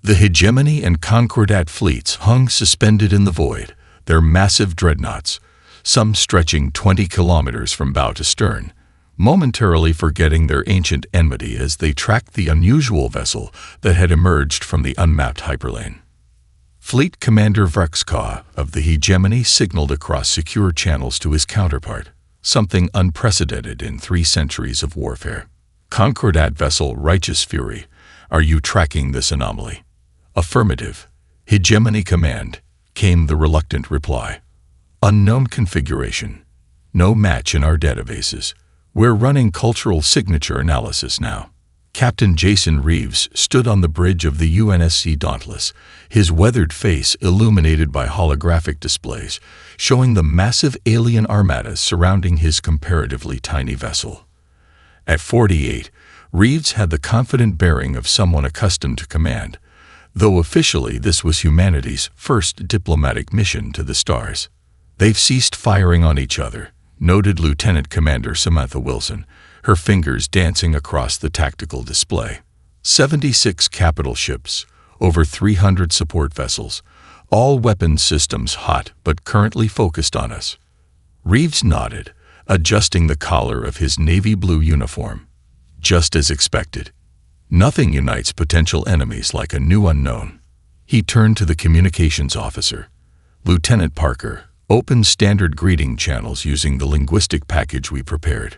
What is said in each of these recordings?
The Hegemony and Concordat fleets hung suspended in the void, their massive dreadnoughts, some stretching 20 kilometers from bow to stern, momentarily forgetting their ancient enmity as they tracked the unusual vessel that had emerged from the unmapped hyperlane. Fleet Commander Vrexkaw of the Hegemony signaled across secure channels to his counterpart, something unprecedented in 3 centuries of warfare. Concordat vessel Righteous Fury, are you tracking this anomaly? Affirmative. Hegemony Command, came the reluctant reply. Unknown configuration. No match in our databases. We're running cultural signature analysis now. Captain Jason Reeves stood on the bridge of the UNSC Dauntless, his weathered face illuminated by holographic displays, showing the massive alien armadas surrounding his comparatively tiny vessel. At 48, Reeves had the confident bearing of someone accustomed to command, though officially this was humanity's first diplomatic mission to the stars. They've ceased firing on each other, noted Lieutenant Commander Samantha Wilson, her fingers dancing across the tactical display. 76 capital ships, over 300 support vessels, all weapons systems hot but currently focused on us. Reeves nodded, adjusting the collar of his navy blue uniform. Just as expected. Nothing unites potential enemies like a new unknown. He turned to the communications officer. Lieutenant Parker, open standard greeting channels using the linguistic package we prepared.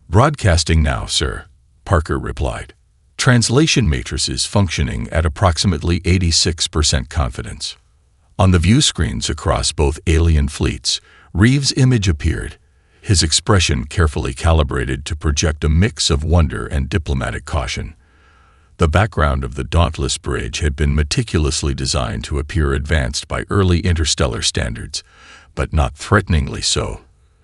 Broadcasting now, sir, Parker replied. Translation matrices functioning at approximately 86% confidence. On the view screens across both alien fleets, Reeves' image appeared, his expression carefully calibrated to project a mix of wonder and diplomatic caution. The background of the Dauntless Bridge had been meticulously designed to appear advanced by early interstellar standards, but not threateningly so.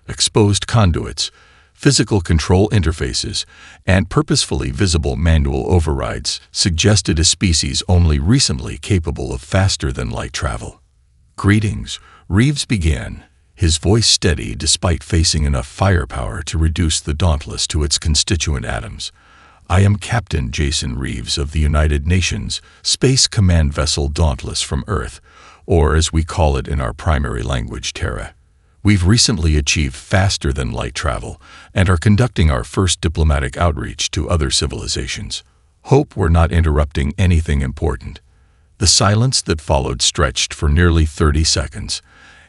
Exposed conduits, physical control interfaces, and purposefully visible manual overrides suggested a species only recently capable of faster-than-light travel. Greetings, Reeves began, his voice steady despite facing enough firepower to reduce the Dauntless to its constituent atoms. I am Captain Jason Reeves of the United Nations Space Command Vessel Dauntless from Earth, or as we call it in our primary language, Terra. We've recently achieved faster-than-light travel and are conducting our first diplomatic outreach to other civilizations. Hope we're not interrupting anything important. The silence that followed stretched for nearly 30 seconds,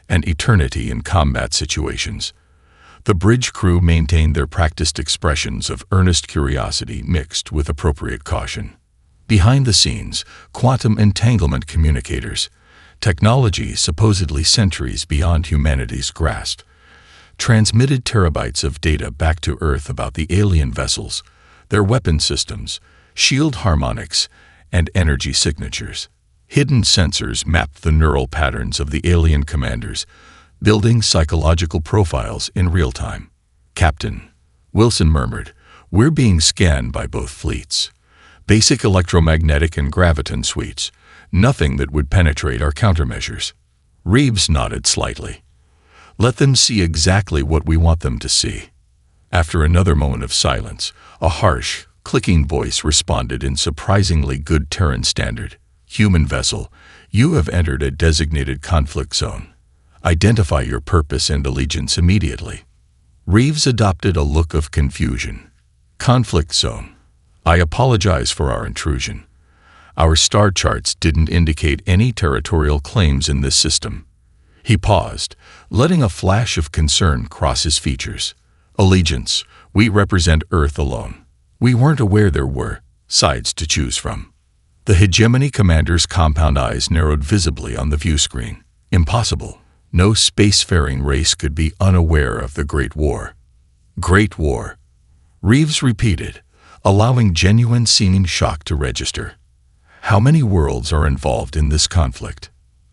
an eternity in combat situations. The bridge crew maintained their practiced expressions of earnest curiosity mixed with appropriate caution. Behind the scenes, quantum entanglement communicators, technology supposedly centuries beyond humanity's grasp, transmitted terabytes of data back to Earth about the alien vessels, their weapon systems, shield harmonics, and energy signatures. Hidden sensors mapped the neural patterns of the alien commanders, building psychological profiles in real time. Captain, Wilson murmured, we're being scanned by both fleets. Basic electromagnetic and graviton suites, nothing that would penetrate our countermeasures. Reeves nodded slightly. Let them see exactly what we want them to see. After another moment of silence, a harsh, clicking voice responded in surprisingly good Terran standard. Human vessel, you have entered a designated conflict zone. Identify your purpose and allegiance immediately. Reeves adopted a look of confusion. Conflict zone. I apologize for our intrusion. Our star charts didn't indicate any territorial claims in this system. He paused, letting a flash of concern cross his features. Allegiance, we represent Earth alone. We weren't aware there were sides to choose from. The Hegemony commander's compound eyes narrowed visibly on the view screen. Impossible. No spacefaring race could be unaware of the Great War. Great War. Reeves repeated, allowing genuine-seeming shock to register. How many worlds are involved in this conflict?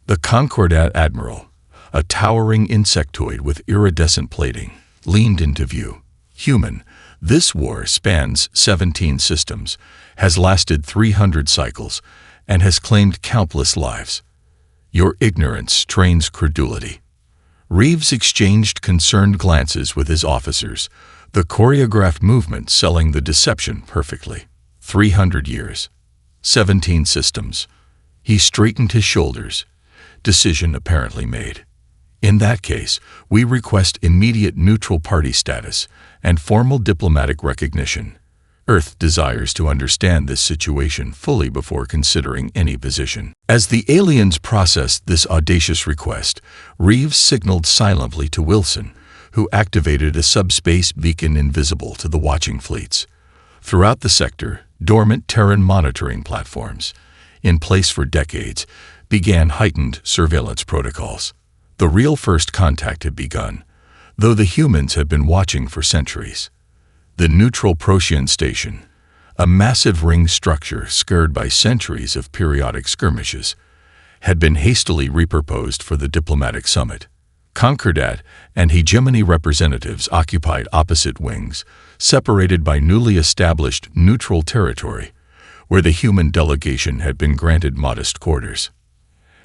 The Concordat admiral, a towering insectoid with iridescent plating, leaned into view. Human, this war spans 17 systems, has lasted 300 cycles, and has claimed countless lives. Your ignorance strains credulity. Reeves exchanged concerned glances with his officers, the choreographed movement selling the deception perfectly. 300 years. 17 systems. He straightened his shoulders. Decision apparently made. In that case, we request immediate neutral party status and formal diplomatic recognition. Earth desires to understand this situation fully before considering any position. As the aliens processed this audacious request, Reeves signaled silently to Wilson, who activated a subspace beacon invisible to the watching fleets. Throughout the sector, dormant Terran monitoring platforms, in place for decades, began heightened surveillance protocols. The real first contact had begun, though the humans had been watching for centuries. The neutral Procyon station, a massive ring structure scarred by centuries of periodic skirmishes, had been hastily repurposed for the diplomatic summit. Concordat and hegemony representatives occupied opposite wings, separated by newly established neutral territory, where the human delegation had been granted modest quarters.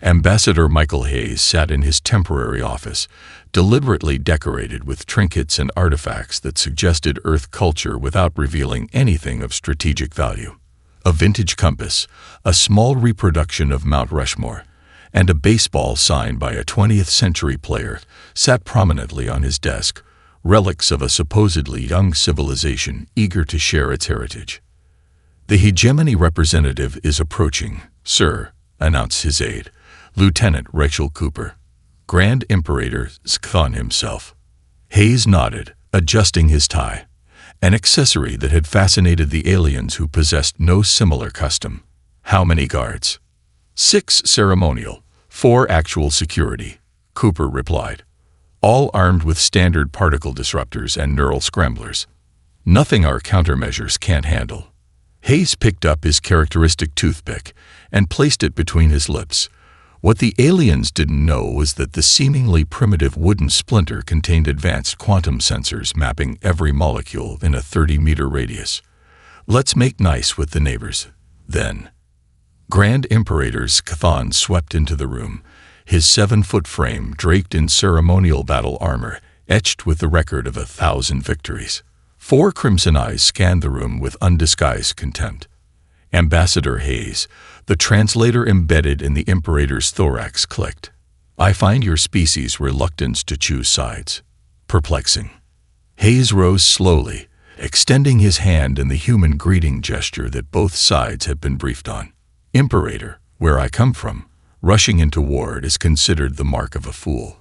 Ambassador Michael Hayes sat in his temporary office, deliberately decorated with trinkets and artifacts that suggested Earth culture without revealing anything of strategic value. A vintage compass, a small reproduction of Mount Rushmore, and a baseball signed by a 20th century player sat prominently on his desk, relics of a supposedly young civilization eager to share its heritage. "The hegemony representative is approaching, sir," announced his aide, Lieutenant Rachel Cooper, Grand Imperator Scathon himself. Hayes nodded, adjusting his tie, an accessory that had fascinated the aliens who possessed no similar custom. "How many guards?" 6 ceremonial, 4 actual security, Cooper replied, all armed with standard particle disruptors and neural scramblers. Nothing our countermeasures can't handle. Hayes picked up his characteristic toothpick and placed it between his lips. What the aliens didn't know was that the seemingly primitive wooden splinter contained advanced quantum sensors mapping every molecule in a 30-meter radius. "Let's make nice with the neighbors, then." Grand Imperator Scathon swept into the room, his 7-foot frame draped in ceremonial battle armor, etched with the record of 1,000 victories. 4 crimson eyes scanned the room with undisguised contempt. Ambassador Hayes, the translator embedded in the Imperator's thorax, clicked. "I find your species' reluctance to choose sides perplexing." Hayes rose slowly, extending his hand in the human greeting gesture that both sides had been briefed on. "Imperator, where I come from, rushing into war is considered the mark of a fool.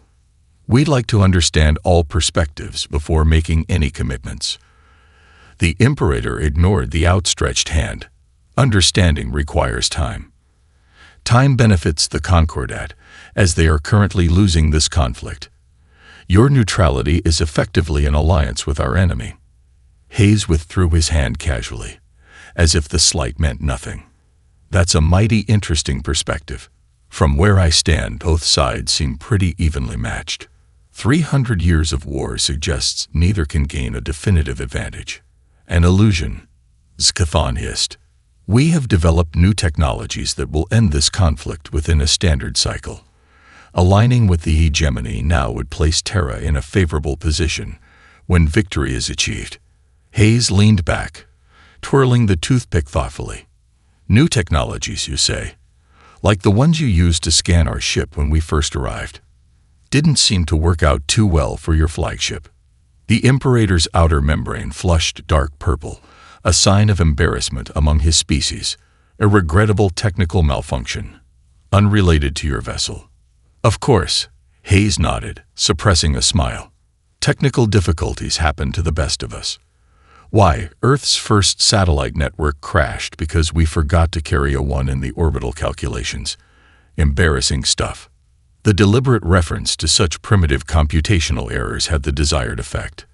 We'd like to understand all perspectives before making any commitments." The Imperator ignored the outstretched hand. "Understanding requires time. Time benefits the Concordat, as they are currently losing this conflict. Your neutrality is effectively an alliance with our enemy." Hayes withdrew his hand casually, as if the slight meant nothing. "That's a mighty interesting perspective. From where I stand, both sides seem pretty evenly matched. 300 years of war suggests neither can gain a definitive advantage." "An illusion," Scathon hissed. "We have developed new technologies that will end this conflict within a standard cycle. Aligning with the hegemony now would place Terra in a favorable position when victory is achieved." Hayes leaned back, twirling the toothpick thoughtfully. "New technologies, you say? Like the ones you used to scan our ship when we first arrived? Didn't seem to work out too well for your flagship." The Imperator's outer membrane flushed dark purple, a sign of embarrassment among his species, a regrettable technical malfunction, unrelated to your vessel. "Of course," Hayes nodded, suppressing a smile. "Technical difficulties happen to the best of us. Why, Earth's first satellite network crashed because we forgot to carry a 1 in the orbital calculations. Embarrassing stuff." The deliberate reference to such primitive computational errors had the desired effect.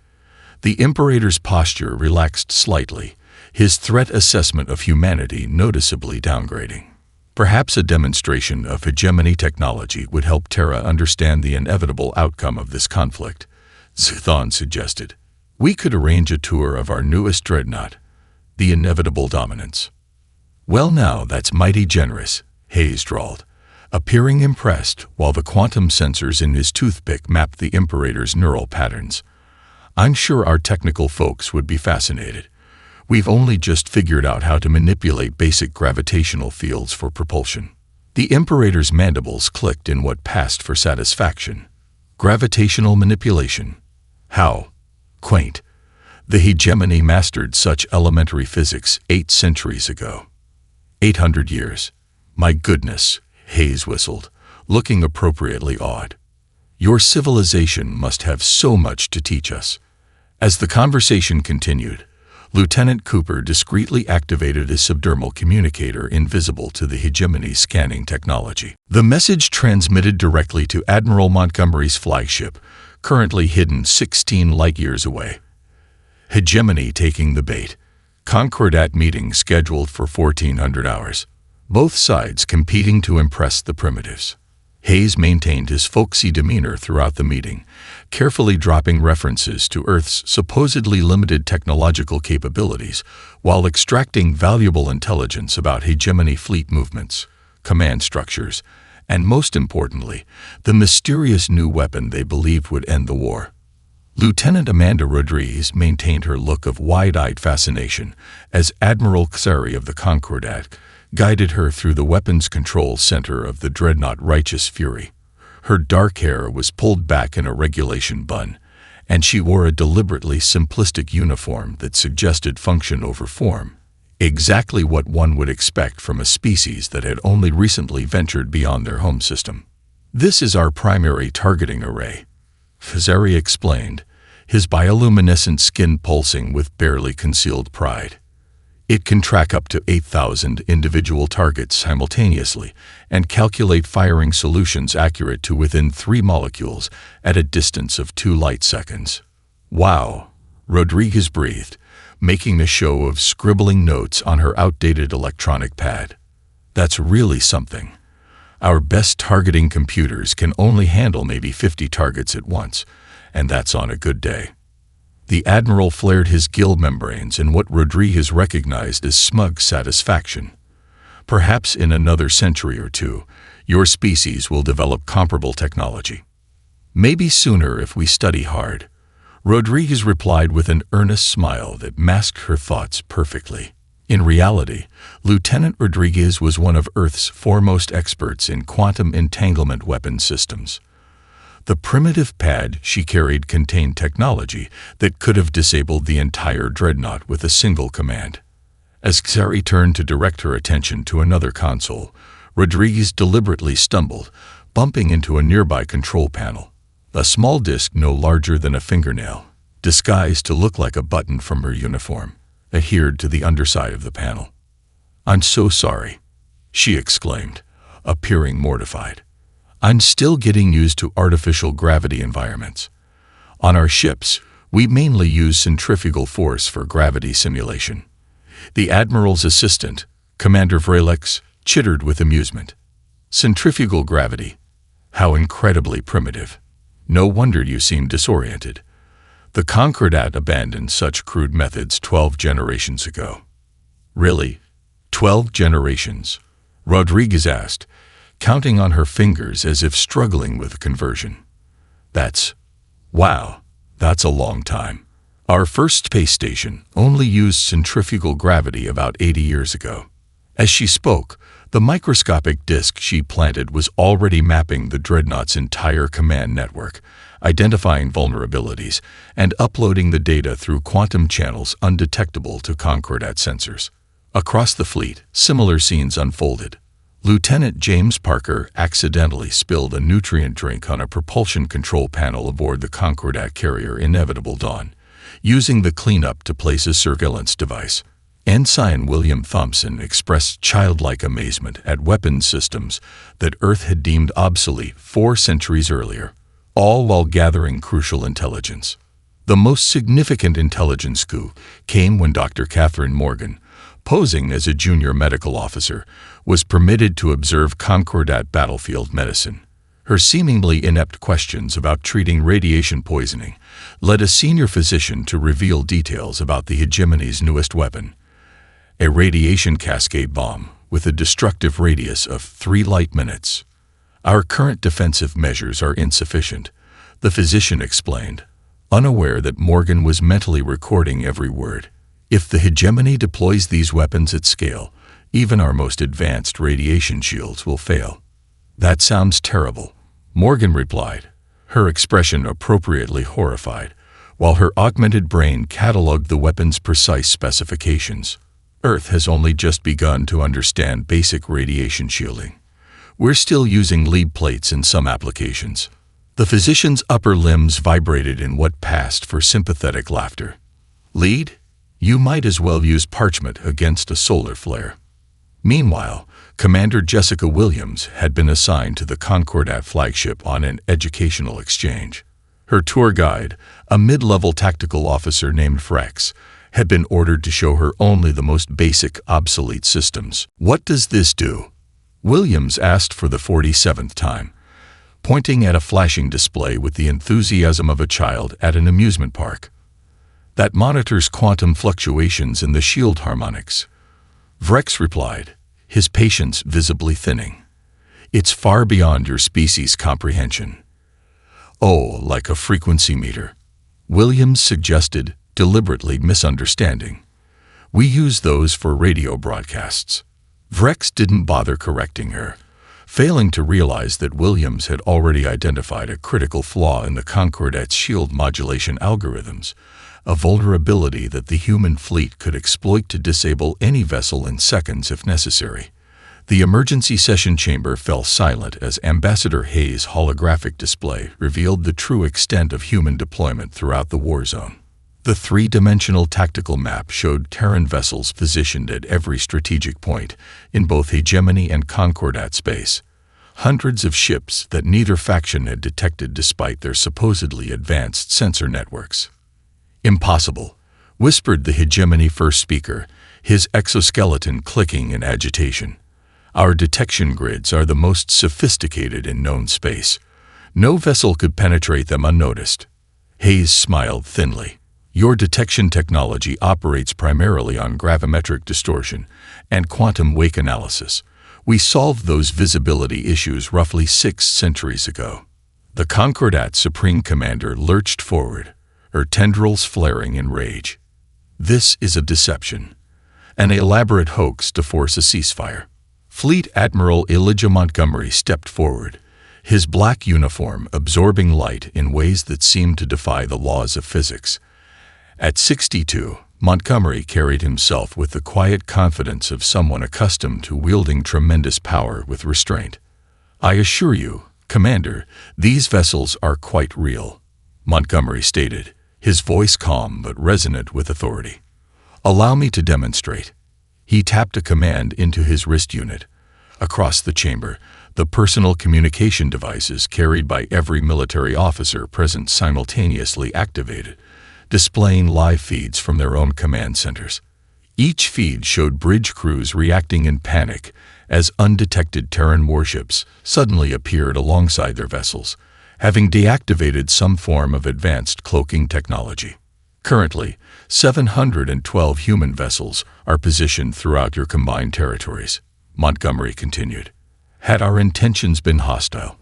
The Imperator's posture relaxed slightly, his threat assessment of humanity noticeably downgrading. Perhaps a demonstration of hegemony technology would help Terra understand the inevitable outcome of this conflict, Scathon suggested. "We could arrange a tour of our newest dreadnought, the Inevitable Dominance." "Well now, that's mighty generous," Hayes drawled, appearing impressed while the quantum sensors in his toothpick mapped the Imperator's neural patterns. "I'm sure our technical folks would be fascinated. We've only just figured out how to manipulate basic gravitational fields for propulsion." The Imperator's mandibles clicked in what passed for satisfaction. Gravitational manipulation. How quaint. The hegemony mastered such elementary physics 8 centuries ago. 800 years. My goodness, Hayes whistled, looking appropriately awed. Your civilization must have so much to teach us. As the conversation continued, Lieutenant Cooper discreetly activated a subdermal communicator invisible to the hegemony's scanning technology. The message transmitted directly to Admiral Montgomery's flagship, currently hidden 16 light-years away. Hegemony taking the bait. Concordat meeting scheduled for 1400 hours. Both sides competing to impress the primitives. Hayes maintained his folksy demeanor throughout the meeting, carefully dropping references to Earth's supposedly limited technological capabilities while extracting valuable intelligence about hegemony fleet movements, command structures, and most importantly, the mysterious new weapon they believed would end the war. Lieutenant Amanda Rodriguez maintained her look of wide-eyed fascination as Admiral Xeri of the Concordat guided her through the weapons control center of the dreadnought Righteous Fury. Her dark hair was pulled back in a regulation bun, and she wore a deliberately simplistic uniform that suggested function over form, exactly what one would expect from a species that had only recently ventured beyond their home system. This is our primary targeting array, Xeri explained, his bioluminescent skin pulsing with barely concealed pride. It can track up to 8,000 individual targets simultaneously and calculate firing solutions accurate to within 3 molecules at a distance of 2 light seconds. Wow, Rodriguez breathed, making a show of scribbling notes on her outdated electronic pad. That's really something. Our best targeting computers can only handle maybe 50 targets at once, and that's on a good day. The Admiral flared his gill membranes in what Rodriguez recognized as smug satisfaction. Perhaps in another century or two, your species will develop comparable technology. Maybe sooner if we study hard, Rodriguez replied with an earnest smile that masked her thoughts perfectly. In reality, Lieutenant Rodriguez was one of Earth's foremost experts in quantum entanglement weapon systems. The primitive pad she carried contained technology that could have disabled the entire dreadnought with a single command. As Xeri turned to direct her attention to another console, Rodriguez deliberately stumbled, bumping into a nearby control panel. A small disc no larger than a fingernail, disguised to look like a button from her uniform, adhered to the underside of the panel. "I'm so sorry," she exclaimed, appearing mortified. "I'm still getting used to artificial gravity environments. On our ships, we mainly use centrifugal force for gravity simulation." The Admiral's assistant, Commander Vrelex, chittered with amusement. "Centrifugal gravity? How incredibly primitive. No wonder you seem disoriented. The Concordat abandoned such crude methods 12 generations ago." "Really? 12 generations?" Rodriguez asked, counting on her fingers as if struggling with conversion. Wow, that's a long time. Our first space station only used centrifugal gravity about 80 years ago. As she spoke, the microscopic disk she planted was already mapping the dreadnought's entire command network, identifying vulnerabilities, and uploading the data through quantum channels undetectable to Concordat sensors. Across the fleet, similar scenes unfolded. Lieutenant James Parker accidentally spilled a nutrient drink on a propulsion control panel aboard the Concordat carrier Inevitable Dawn, using the cleanup to place a surveillance device. Ensign William Thompson expressed childlike amazement at weapons systems that Earth had deemed obsolete 4 centuries earlier, all while gathering crucial intelligence. The most significant intelligence coup came when Dr. Catherine Morgan, posing as a junior medical officer, was permitted to observe Concordat battlefield medicine. Her seemingly inept questions about treating radiation poisoning led a senior physician to reveal details about the hegemony's newest weapon, a radiation cascade bomb with a destructive radius of 3 light minutes. "Our current defensive measures are insufficient," the physician explained, unaware that Morgan was mentally recording every word. "If the hegemony deploys these weapons at scale, Even our most advanced radiation shields will fail." "That sounds terrible," Morgan replied, her expression appropriately horrified, while her augmented brain cataloged the weapon's precise specifications. "Earth has only just begun to understand basic radiation shielding. We're still using lead plates in some applications." The physician's upper limbs vibrated in what passed for sympathetic laughter. "Lead? You might as well use parchment against a solar flare." Meanwhile, Commander Jessica Williams had been assigned to the Concordat flagship on an educational exchange. Her tour guide, a mid-level tactical officer named Frex, had been ordered to show her only the most basic, obsolete systems. "What does this do?" Williams asked for the 47th time, pointing at a flashing display with the enthusiasm of a child at an amusement park. "That monitors quantum fluctuations in the shield harmonics," Vrex replied, his patience visibly thinning. "It's far beyond your species' comprehension." "Oh, like a frequency meter," Williams suggested, deliberately misunderstanding. "We use those for radio broadcasts." Vrex didn't bother correcting her, failing to realize that Williams had already identified a critical flaw in the Concordat's shield modulation algorithms, a vulnerability that the human fleet could exploit to disable any vessel in seconds if necessary. The emergency session chamber fell silent as Ambassador Hayes' holographic display revealed the true extent of human deployment throughout the war zone. The three-dimensional tactical map showed Terran vessels positioned at every strategic point in both hegemony and Concordat space. Hundreds of ships that neither faction had detected despite their supposedly advanced sensor networks. "Impossible," whispered the hegemony first speaker, his exoskeleton clicking in agitation. "Our detection grids are the most sophisticated in known space. No vessel could penetrate them unnoticed." Hayes smiled thinly. "Your detection technology operates primarily on gravimetric distortion and quantum wake analysis. We solved those visibility issues roughly 6 centuries ago." The Concordat Supreme Commander lurched forward, her tendrils flaring in rage. "This is a deception, an elaborate hoax to force a ceasefire." Fleet Admiral Elijah Montgomery stepped forward, his black uniform absorbing light in ways that seemed to defy the laws of physics. At 62, Montgomery carried himself with the quiet confidence of someone accustomed to wielding tremendous power with restraint. "I assure you, Commander, these vessels are quite real," Montgomery stated, his voice calm but resonant with authority. "Allow me to demonstrate." He tapped a command into his wrist unit. Across the chamber, the personal communication devices carried by every military officer present simultaneously activated, displaying live feeds from their own command centers. Each feed showed bridge crews reacting in panic as undetected Terran warships suddenly appeared alongside their vessels, having deactivated some form of advanced cloaking technology. "Currently, 712 human vessels are positioned throughout your combined territories," Montgomery continued. "Had our intentions been hostile,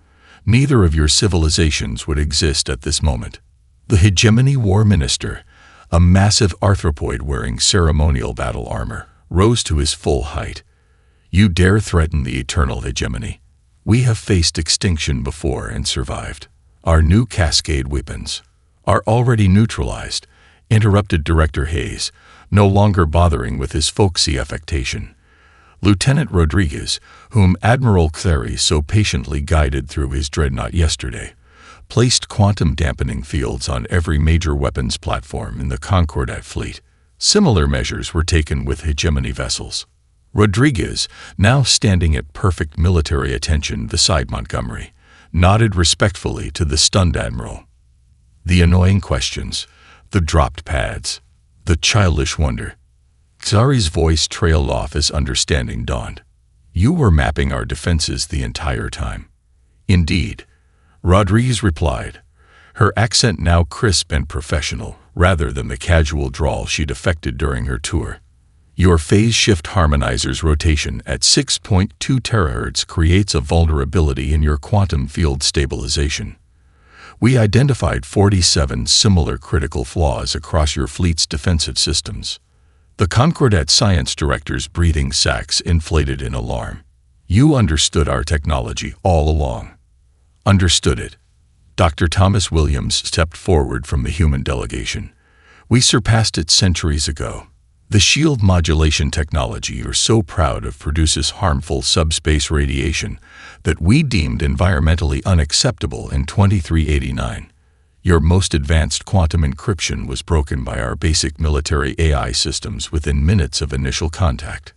neither of your civilizations would exist at this moment." The Hegemony War Minister, a massive arthropoid wearing ceremonial battle armor, rose to his full height. "You dare threaten the eternal hegemony? We have faced extinction before and survived. Our new Cascade weapons are already neutralized," interrupted Director Hayes, no longer bothering with his folksy affectation. Lieutenant Rodriguez, whom Admiral Clary so patiently guided through his dreadnought yesterday, placed quantum dampening fields on every major weapons platform in the Concordat fleet. Similar measures were taken with hegemony vessels. Rodriguez, now standing at perfect military attention beside Montgomery, nodded respectfully to the stunned admiral. The annoying questions, the dropped pads, the childish wonder. Xari's voice trailed off as understanding dawned. "You were mapping our defenses the entire time." "Indeed," Rodriguez replied, her accent now crisp and professional, rather than the casual drawl she'd affected during her tour. "Your phase shift harmonizer's rotation at 6.2 terahertz creates a vulnerability in your quantum field stabilization. We identified 47 similar critical flaws across your fleet's defensive systems. The Concordat science director's breathing sacs inflated in alarm. You understood our technology all along. Understood it. Dr. Thomas Williams stepped forward from the human delegation. We surpassed it centuries ago. The shield modulation technology you're so proud of produces harmful subspace radiation that we deemed environmentally unacceptable in 2389. Your most advanced quantum encryption was broken by our basic military AI systems within minutes of initial contact.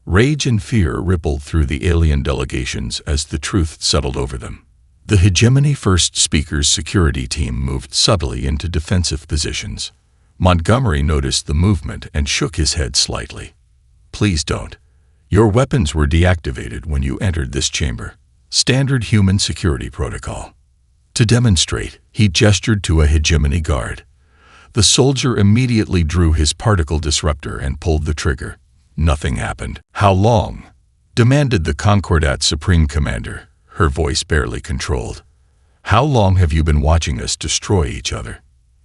Rage and fear rippled through the alien delegations as the truth settled over them. The Hegemony First Speaker's security team moved subtly into defensive positions. Montgomery noticed the movement and shook his head slightly. Please don't. Your weapons were deactivated when you entered this chamber. Standard human security protocol. To demonstrate, he gestured to a Hegemony guard. The soldier immediately drew his particle disruptor and pulled the trigger. Nothing happened. How long? Demanded the Concordat Supreme Commander, her voice barely controlled. How long have you been watching us destroy each other?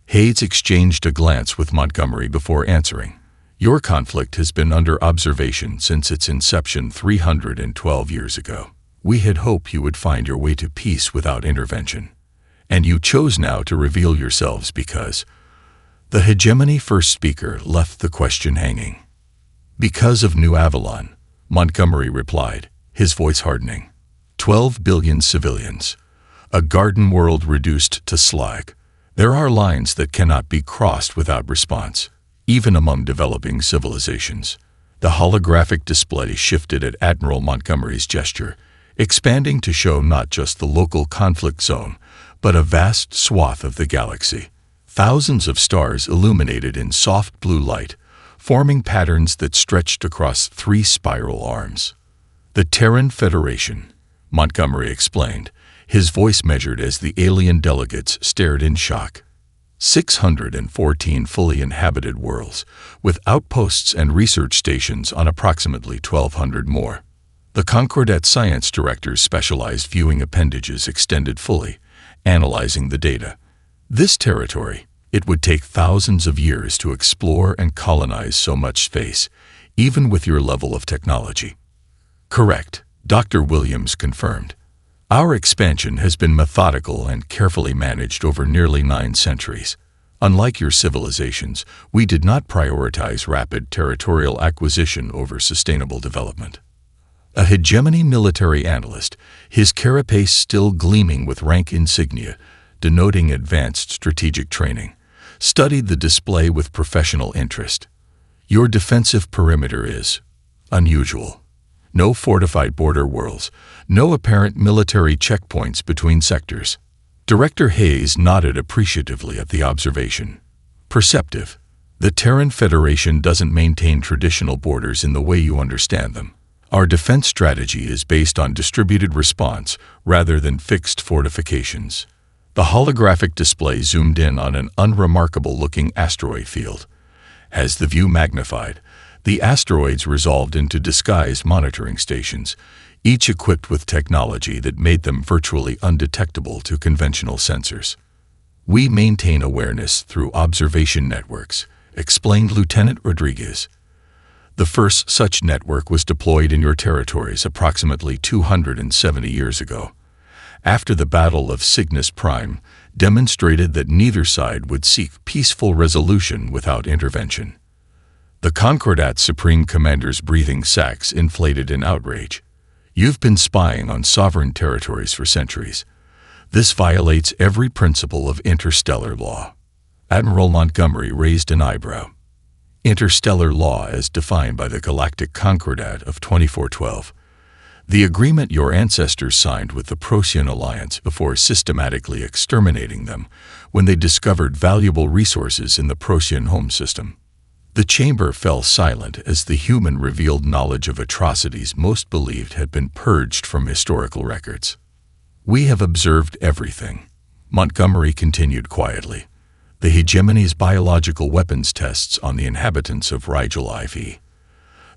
Hayes exchanged a glance with Montgomery before answering. Your conflict has been under observation since its inception 312 years ago. We had hoped you would find your way to peace without intervention. And you chose now to reveal yourselves because the Hegemony First Speaker left the question hanging. Because of New Avalon, Montgomery replied, his voice hardening. 12 billion civilians. A garden world reduced to slag. There are lines that cannot be crossed without response, even among developing civilizations. The holographic display shifted at Admiral Montgomery's gesture, expanding to show not just the local conflict zone, but a vast swath of the galaxy. Thousands of stars illuminated in soft blue light, forming patterns that stretched across 3 spiral arms. The Terran Federation, Montgomery explained, his voice measured as the alien delegates stared in shock. 614 fully inhabited worlds, with outposts and research stations on approximately 1,200 more. The Concordat science director's specialized viewing appendages extended fully, analyzing the data. This territory, it would take thousands of years to explore and colonize so much space, even with your level of technology. Correct, Dr. Williams confirmed. Our expansion has been methodical and carefully managed over nearly 9 centuries. Unlike your civilizations, we did not prioritize rapid territorial acquisition over sustainable development. A Hegemony military analyst, his carapace still gleaming with rank insignia, denoting advanced strategic training, studied the display with professional interest. Your defensive perimeter is unusual. No fortified border worlds, no apparent military checkpoints between sectors. Director Hayes nodded appreciatively at the observation. Perceptive. The Terran Federation doesn't maintain traditional borders in the way you understand them. Our defense strategy is based on distributed response rather than fixed fortifications. The holographic display zoomed in on an unremarkable-looking asteroid field. As the view magnified, the asteroids resolved into disguised monitoring stations, each equipped with technology that made them virtually undetectable to conventional sensors. We maintain awareness through observation networks, explained Lieutenant Rodriguez. The first such network was deployed in your territories approximately 270 years ago. After the Battle of Cygnus Prime demonstrated that neither side would seek peaceful resolution without intervention. The Concordat Supreme Commander's breathing sacs inflated in outrage. You've been spying on sovereign territories for centuries. This violates every principle of interstellar law. Admiral Montgomery raised an eyebrow. Interstellar law as defined by the Galactic Concordat of 2412. The agreement your ancestors signed with the Procyon Alliance before systematically exterminating them when they discovered valuable resources in the Procyon home system. The chamber fell silent as the human revealed knowledge of atrocities most believed had been purged from historical records. We have observed everything, Montgomery continued quietly. The Hegemony's biological weapons tests on the inhabitants of Rigel IV.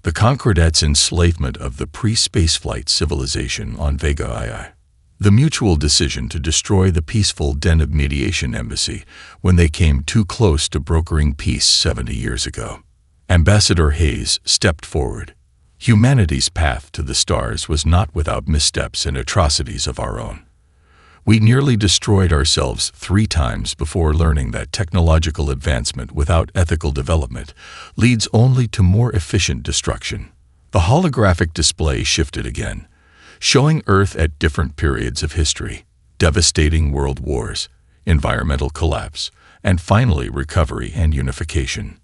The Concordat's enslavement of the pre-spaceflight civilization on Vega II. The mutual decision to destroy the peaceful Den of Mediation embassy when they came too close to brokering peace 70 years ago. Ambassador Hayes stepped forward. Humanity's path to the stars was not without missteps and atrocities of our own. We nearly destroyed ourselves 3 times before learning that technological advancement without ethical development leads only to more efficient destruction. The holographic display shifted again, showing Earth at different periods of history, devastating world wars, environmental collapse, and finally recovery and unification.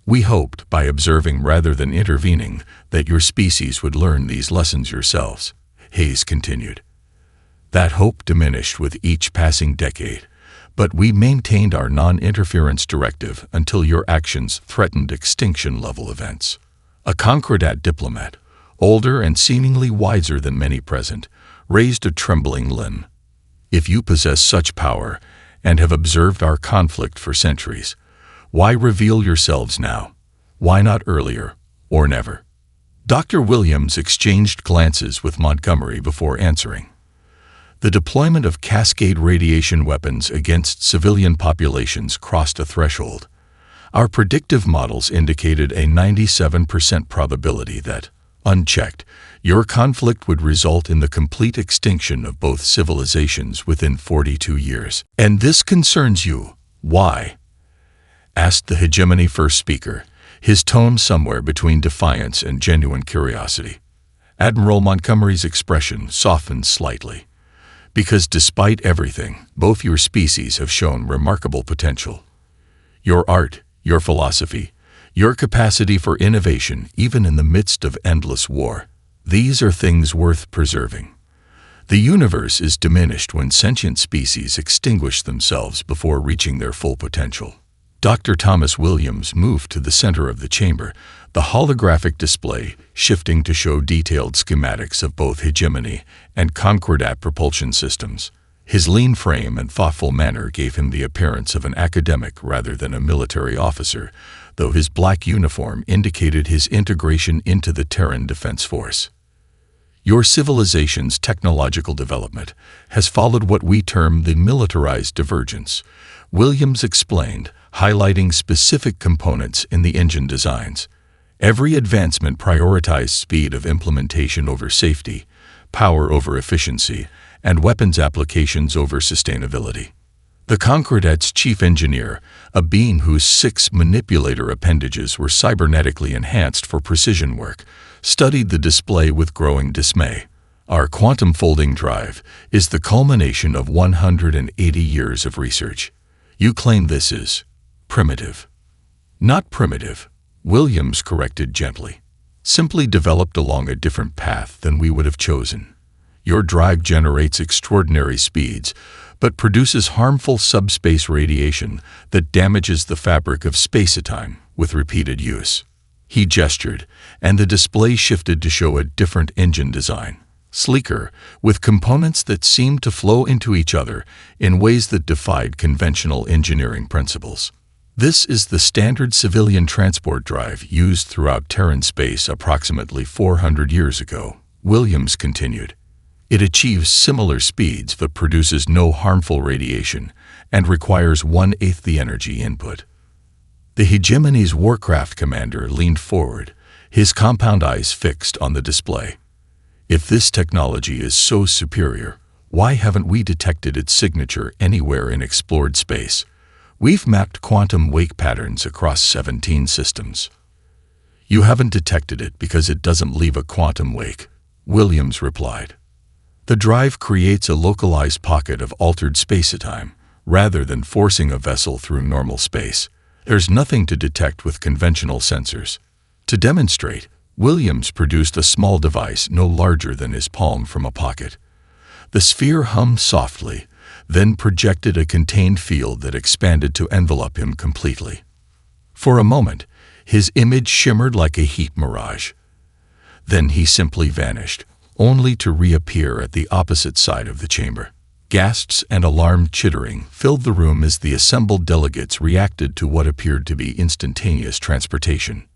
We hoped, by observing rather than intervening, that your species would learn these lessons yourselves, Hayes continued. That hope diminished with each passing decade, but we maintained our non-interference directive until your actions threatened extinction-level events. A Concordat diplomat, older and seemingly wiser than many present, raised a trembling limb. If you possess such power and have observed our conflict for centuries, why reveal yourselves now? Why not earlier, or never? Dr. Williams exchanged glances with Montgomery before answering. The deployment of cascade radiation weapons against civilian populations crossed a threshold. Our predictive models indicated a 97% probability that, unchecked, your conflict would result in the complete extinction of both civilizations within 42 years. And this concerns you. Why? Asked the hegemony first speaker, his tone somewhere between defiance and genuine curiosity. Admiral Montgomery's expression softened slightly. Because despite everything, both your species have shown remarkable potential. Your art, your philosophy, your capacity for innovation even in the midst of endless war, these are things worth preserving. The universe is diminished when sentient species extinguish themselves before reaching their full potential. Dr. Thomas Williams moved to the center of the chamber, the holographic display shifting to show detailed schematics of both hegemony and Concordat propulsion systems. His lean frame and thoughtful manner gave him the appearance of an academic rather than a military officer, though his black uniform indicated his integration into the Terran Defense Force. Your civilization's technological development has followed what we term the militarized divergence, Williams explained, highlighting specific components in the engine designs. Every advancement prioritized speed of implementation over safety, power over efficiency, and weapons applications over sustainability. The Concordat's chief engineer, a being whose 6 manipulator appendages were cybernetically enhanced for precision work, studied the display with growing dismay. Our quantum folding drive is the culmination of 180 years of research. You claim this is primitive. Not primitive, Williams corrected gently. Simply developed along a different path than we would have chosen. Your drive generates extraordinary speeds, but produces harmful subspace radiation that damages the fabric of space-time with repeated use. He gestured, and the display shifted to show a different engine design, sleeker, with components that seemed to flow into each other in ways that defied conventional engineering principles. This is the standard civilian transport drive used throughout Terran space approximately 400 years ago, Williams continued. It achieves similar speeds but produces no harmful radiation and requires 1/8 the energy input. The hegemony's warcraft commander leaned forward, his compound eyes fixed on the display. If this technology is so superior, why haven't we detected its signature anywhere in explored space? We've mapped quantum wake patterns across 17 systems. You haven't detected it because it doesn't leave a quantum wake, Williams replied. The drive creates a localized pocket of altered space-time, rather than forcing a vessel through normal space. There's nothing to detect with conventional sensors. To demonstrate, Williams produced a small device no larger than his palm from a pocket. The sphere hummed softly, then projected a contained field that expanded to envelop him completely. For a moment, his image shimmered like a heat mirage. Then he simply vanished, only to reappear at the opposite side of the chamber. Gasps and alarmed chittering filled the room as the assembled delegates reacted to what appeared to be instantaneous transportation.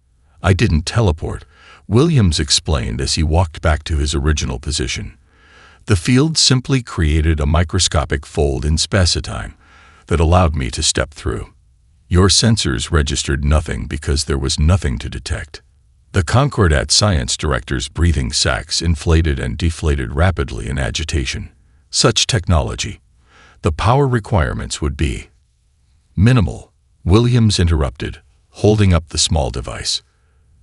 I didn't teleport, Williams explained as he walked back to his original position. The field simply created a microscopic fold in space-time that allowed me to step through. Your sensors registered nothing because there was nothing to detect. The Concordat science director's breathing sacs inflated and deflated rapidly in agitation. Such technology. The power requirements would be minimal. Williams interrupted, holding up the small device.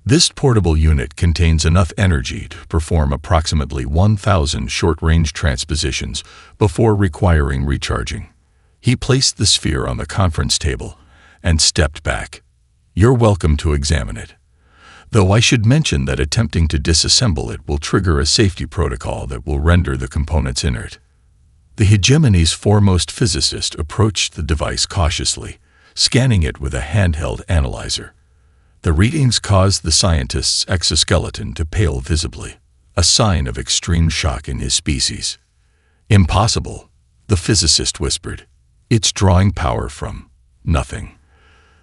This portable unit contains enough energy to perform approximately 1,000 short-range transpositions before requiring recharging. He placed the sphere on the conference table and stepped back. You're welcome to examine it. Though I should mention that attempting to disassemble it will trigger a safety protocol that will render the components inert. The hegemony's foremost physicist approached the device cautiously, scanning it with a handheld analyzer. The readings caused the scientist's exoskeleton to pale visibly, a sign of extreme shock in his species. Impossible, the physicist whispered. It's drawing power from nothing.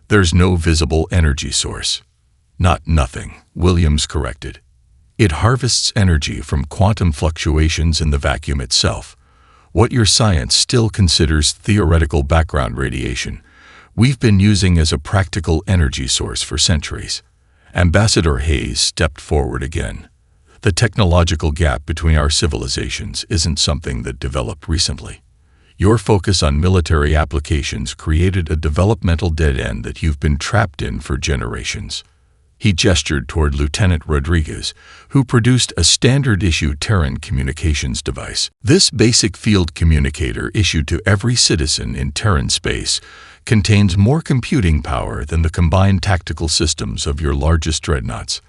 There's no visible energy source. Not nothing, Williams corrected. It harvests energy from quantum fluctuations in the vacuum itself, what your science still considers theoretical background radiation. We've been using as a practical energy source for centuries. Ambassador Hayes stepped forward again. The technological gap between our civilizations isn't something that developed recently. Your focus on military applications created a developmental dead end that you've been trapped in for generations. He gestured toward Lieutenant Rodriguez, who produced a standard-issue Terran communications device. This basic field communicator issued to every citizen in Terran space contains more computing power than the combined tactical systems of your largest dreadnoughts.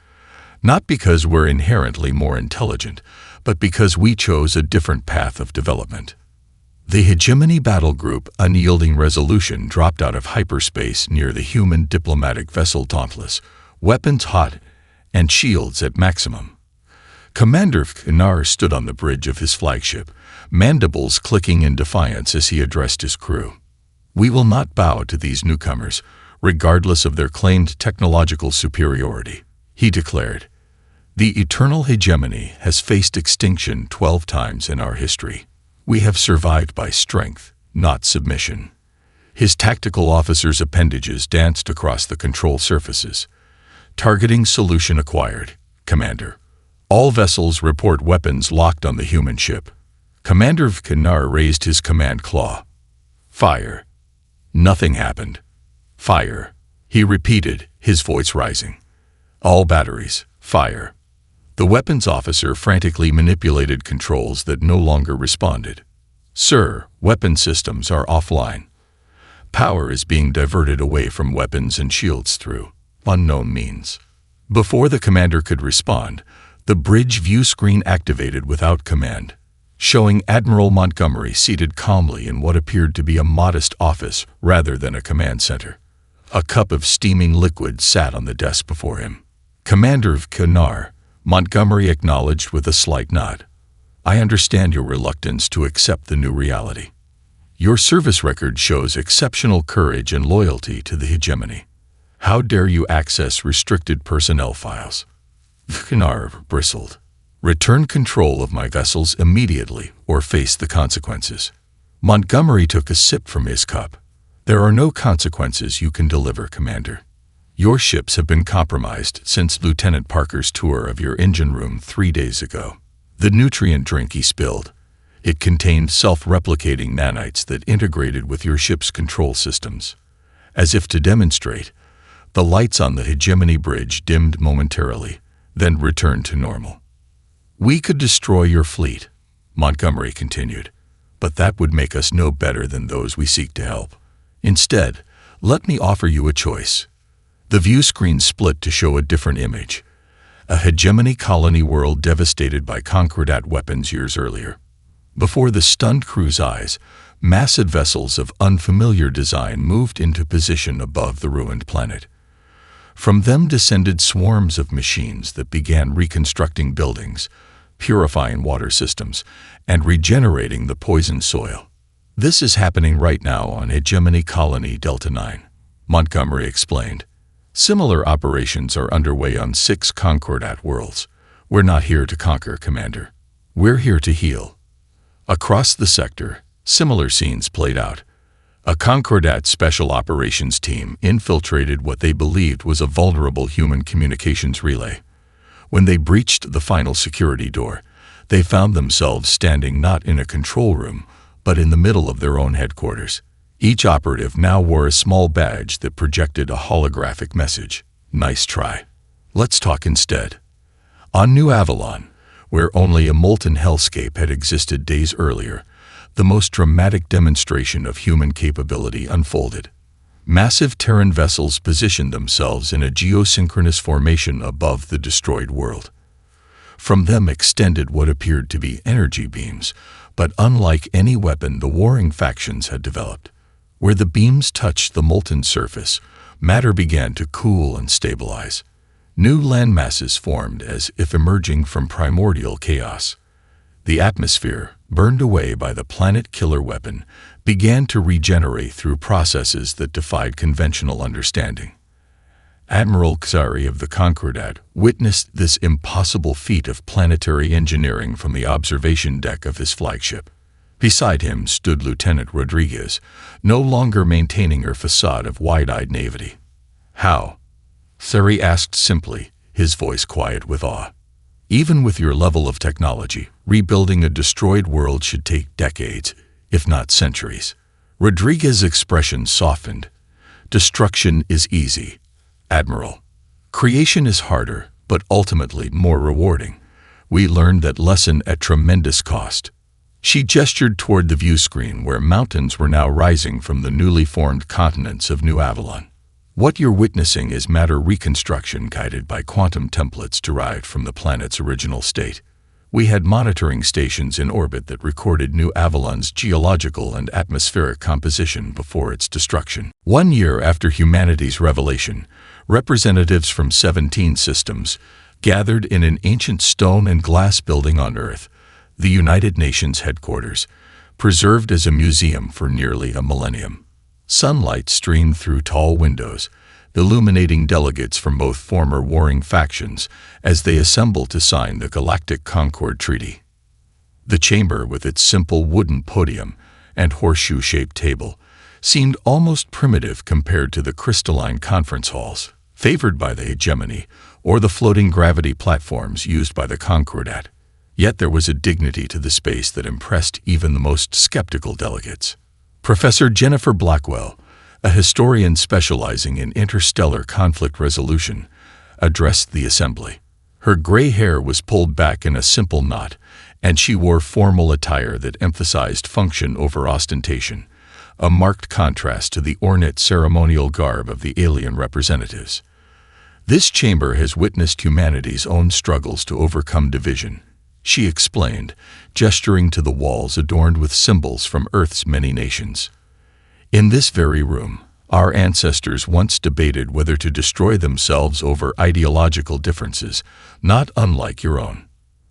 Not because we're inherently more intelligent, but because we chose a different path of development. The Hegemony Battle Group Unyielding Resolution dropped out of hyperspace near the human diplomatic vessel Dauntless, weapons hot and shields at maximum. Commander Knar stood on the bridge of his flagship, mandibles clicking in defiance as he addressed his crew. We will not bow to these newcomers, regardless of their claimed technological superiority, he declared. The eternal hegemony has faced extinction 12 times in our history. We have survived by strength, not submission. His tactical officer's appendages danced across the control surfaces. Targeting solution acquired, Commander. All vessels report weapons locked on the human ship. Commander Knar raised his command claw. Fire. Nothing happened. Fire. He repeated, his voice rising. All batteries, fire. The weapons officer frantically manipulated controls that no longer responded. Sir, weapon systems are offline. Power is being diverted away from weapons and shields through unknown means. Before the commander could respond, the bridge view screen activated without command, showing Admiral Montgomery seated calmly in what appeared to be a modest office rather than a command center. A cup of steaming liquid sat on the desk before him. Commander Knar, Montgomery acknowledged with a slight nod. I understand your reluctance to accept the new reality. Your service record shows exceptional courage and loyalty to the hegemony. How dare you access restricted personnel files? Knar bristled. Return control of my vessels immediately or face the consequences. Montgomery took a sip from his cup. There are no consequences you can deliver, Commander. Your ships have been compromised since Lieutenant Parker's tour of your engine room 3 days ago. The nutrient drink he spilled. It contained self-replicating nanites that integrated with your ship's control systems. As if to demonstrate, the lights on the Hegemony Bridge dimmed momentarily, then returned to normal. We could destroy your fleet, Montgomery continued, but that would make us no better than those we seek to help. Instead, let me offer you a choice. The view screen split to show a different image. A hegemony colony world devastated by Concordat weapons years earlier. Before the stunned crew's eyes, massive vessels of unfamiliar design moved into position above the ruined planet. From them descended swarms of machines that began reconstructing buildings, purifying water systems, and regenerating the poisoned soil. This is happening right now on Hegemony Colony Delta 9, Montgomery explained. Similar operations are underway on 6 Concordat worlds. We're not here to conquer, Commander. We're here to heal. Across the sector, similar scenes played out. A Concordat special operations team infiltrated what they believed was a vulnerable human communications relay. When they breached the final security door, they found themselves standing not in a control room, but in the middle of their own headquarters. Each operative now wore a small badge that projected a holographic message. Nice try. Let's talk instead. On New Avalon, where only a molten hellscape had existed days earlier, the most dramatic demonstration of human capability unfolded. Massive Terran vessels positioned themselves in a geosynchronous formation above the destroyed world. From them extended what appeared to be energy beams, but unlike any weapon the warring factions had developed. Where the beams touched the molten surface, matter began to cool and stabilize. New landmasses formed as if emerging from primordial chaos. The atmosphere, burned away by the planet-killer weapon, began to regenerate through processes that defied conventional understanding. Admiral Xari of the Concordat witnessed this impossible feat of planetary engineering from the observation deck of his flagship. Beside him stood Lieutenant Rodriguez, no longer maintaining her facade of wide-eyed naivety. "How?" Xari asked simply, his voice quiet with awe. "Even with your level of technology, rebuilding a destroyed world should take decades, if not centuries." Rodriguez's expression softened. "Destruction is easy, Admiral. Creation is harder, but ultimately more rewarding. We learned that lesson at tremendous cost." She gestured toward the view screen where mountains were now rising from the newly formed continents of New Avalon. "What you're witnessing is matter reconstruction guided by quantum templates derived from the planet's original state. We had monitoring stations in orbit that recorded New Avalon's geological and atmospheric composition before its destruction. 1 year after humanity's revelation, representatives from 17 systems gathered in an ancient stone and glass building on Earth, the United Nations headquarters, preserved as a museum for nearly a millennium. Sunlight streamed through tall windows, illuminating delegates from both former warring factions as they assembled to sign the Galactic Concord Treaty. The chamber, with its simple wooden podium and horseshoe-shaped table, seemed almost primitive compared to the crystalline conference halls, favored by the hegemony, or the floating gravity platforms used by the Concordat. Yet there was a dignity to the space that impressed even the most skeptical delegates. Professor Jennifer Blackwell, a historian specializing in interstellar conflict resolution, addressed the assembly. Her gray hair was pulled back in a simple knot, and she wore formal attire that emphasized function over ostentation, a marked contrast to the ornate ceremonial garb of the alien representatives. "This chamber has witnessed humanity's own struggles to overcome division," she explained, gesturing to the walls adorned with symbols from Earth's many nations. "In this very room, our ancestors once debated whether to destroy themselves over ideological differences, not unlike your own."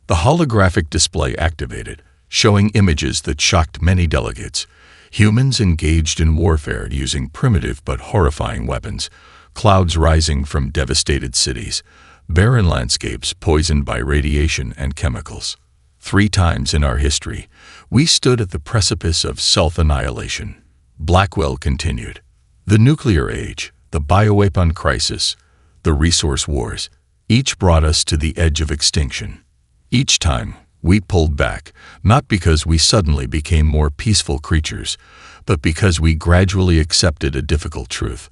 The holographic display activated, showing images that shocked many delegates. Humans engaged in warfare using primitive but horrifying weapons, clouds rising from devastated cities, barren landscapes poisoned by radiation and chemicals. 3 times in our history, we stood at the precipice of self-annihilation. Blackwell continued. The nuclear age, the bioweapon crisis, the resource wars, each brought us to the edge of extinction. Each time, we pulled back, not because we suddenly became more peaceful creatures, but because we gradually accepted a difficult truth,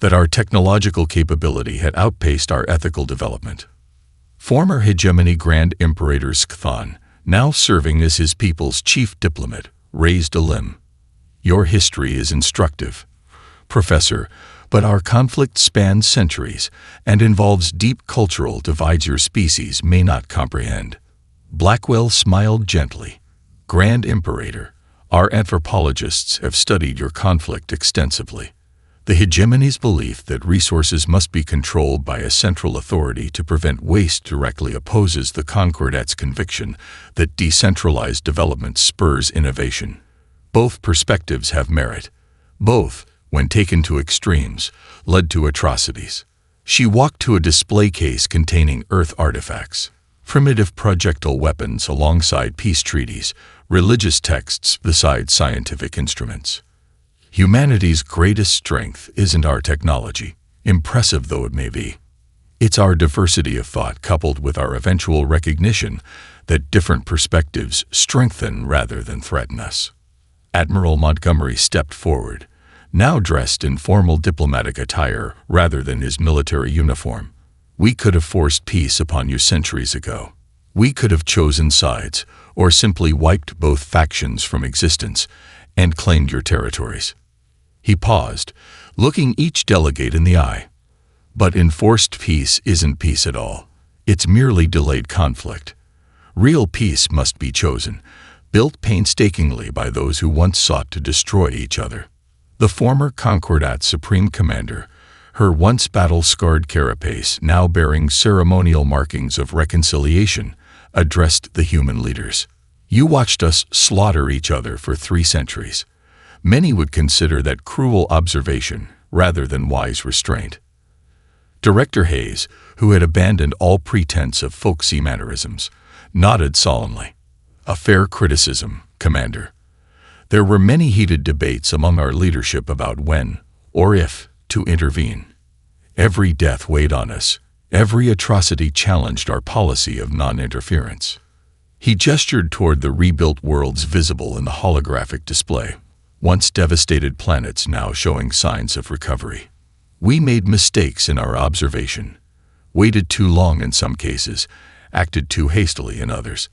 that our technological capability had outpaced our ethical development. Former hegemony Grand Imperator Skthan, now serving as his people's chief diplomat, raised a limb. "Your history is instructive, Professor, but our conflict spans centuries and involves deep cultural divides your species may not comprehend." Blackwell smiled gently. "Grand Imperator, our anthropologists have studied your conflict extensively. The hegemony's belief that resources must be controlled by a central authority to prevent waste directly opposes the Concordat's conviction that decentralized development spurs innovation. Both perspectives have merit. Both, when taken to extremes, led to atrocities." She walked to a display case containing Earth artifacts, primitive projectile weapons alongside peace treaties, religious texts beside scientific instruments. Humanity's greatest strength isn't our technology, impressive though it may be. It's our diversity of thought coupled with our eventual recognition that different perspectives strengthen rather than threaten us. Admiral Montgomery stepped forward, now dressed in formal diplomatic attire rather than his military uniform. We could have forced peace upon you centuries ago. We could have chosen sides, or simply wiped both factions from existence and claimed your territories. He paused, looking each delegate in the eye. But enforced peace isn't peace at all. It's merely delayed conflict. Real peace must be chosen, built painstakingly by those who once sought to destroy each other. The former Concordat's supreme commander, her once battle-scarred carapace now bearing ceremonial markings of reconciliation, addressed the human leaders. You watched us slaughter each other for 3 centuries. Many would consider that cruel observation rather than wise restraint. Director Hayes, who had abandoned all pretense of folksy mannerisms, nodded solemnly. A fair criticism, Commander. There were many heated debates among our leadership about when, or if, to intervene. Every death weighed on us. Every atrocity challenged our policy of non-interference. He gestured toward the rebuilt worlds visible in the holographic display, once devastated planets now showing signs of recovery. We made mistakes in our observation, waited too long in some cases, acted too hastily in others.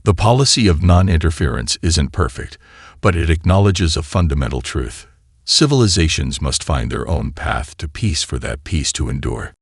The policy of non-interference isn't perfect, but it acknowledges a fundamental truth. Civilizations must find their own path to peace for that peace to endure.